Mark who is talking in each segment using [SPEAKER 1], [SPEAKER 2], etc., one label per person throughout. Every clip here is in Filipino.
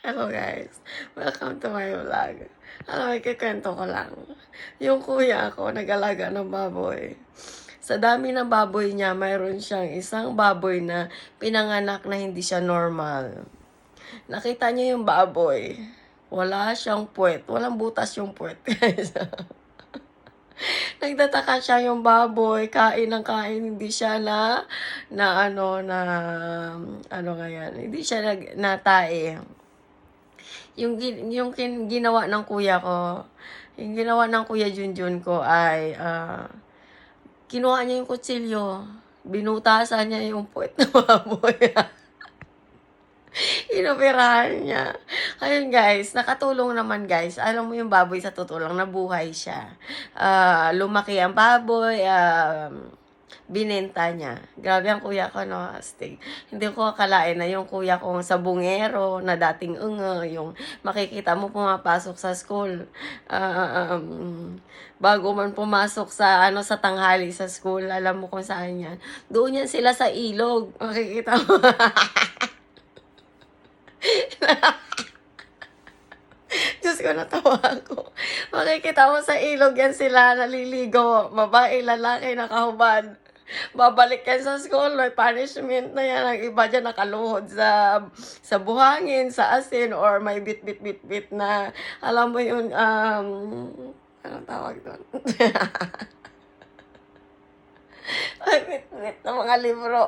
[SPEAKER 1] Hello guys, welcome to my vlog. Alam mo, ikikwento ko lang. Yung kuya ko, nag-alaga ng baboy. Sa dami ng baboy niya, mayroon siyang isang baboy na pinanganak na hindi siya normal. Nakita niya yung baboy. Wala siyang puwet. Walang butas yung puwet, guys. Nagtataka siya yung baboy, kain ng kain, hindi siya ano nga yan, hindi siya natae. Ginawa ng kuya ko, yung ginawa ng kuya Junjun ko ay, kinuha niya yung kutsilyo, binutasan niya yung puwet ng baboy. Inoperahan niya. Ayun guys, nakatulong naman guys. Alam mo yung baboy sa totoo lang, nabuhay siya. Lumaki ang baboy, binenta niya. Grabe ang kuya ko, no? Astig. Hindi ko akalain na yung kuya kong sabungero na dating yung makikita mo pumapasok sa school. Bago man pumasok sa tanghali sa school, alam mo kung saan yan. Doon yan sila sa ilog. Makikita mo. Diyos ko, natawa ako. Makikita mo sa ilog yan sila naliligo. Babae, lalaki, nakahubad. Babalik yan sa school, may punishment na yan. Ang iba dyan nakaluhod sa buhangin, sa asin, or may bit na, alam mo yun, anong tawag doon? May bit na mga libro.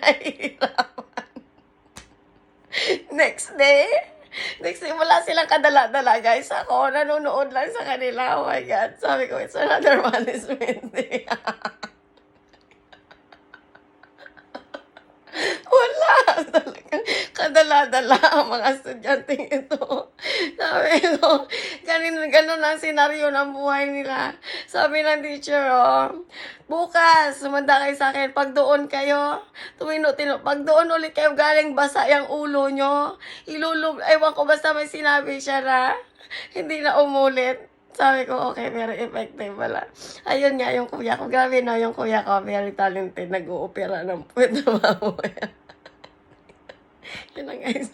[SPEAKER 1] Nahihirap. Next day, wala silang kadala-dala, guys. Ako, nanonood lang sa kanila. Oh my God. Sabi ko, it's another punishment day. Wala. Talagang kadala-dala ang mga estudyanteng ito. Sabi ko, ganun ang senaryo ng buhay nila. Sabi ng teacher, bukas, sumanda kayo sa akin. Pag doon kayo, pag doon ulit kayo galing basa yung ulo nyo, ewan ko, basta may sinabi siya na hindi na umulit. Sabi ko, okay, very effective pala. Ayun nga, yung kuya ko. Grabe na, yung kuya ko, very talented. Nag-uopera ng puwet na baboy. Yun na guys.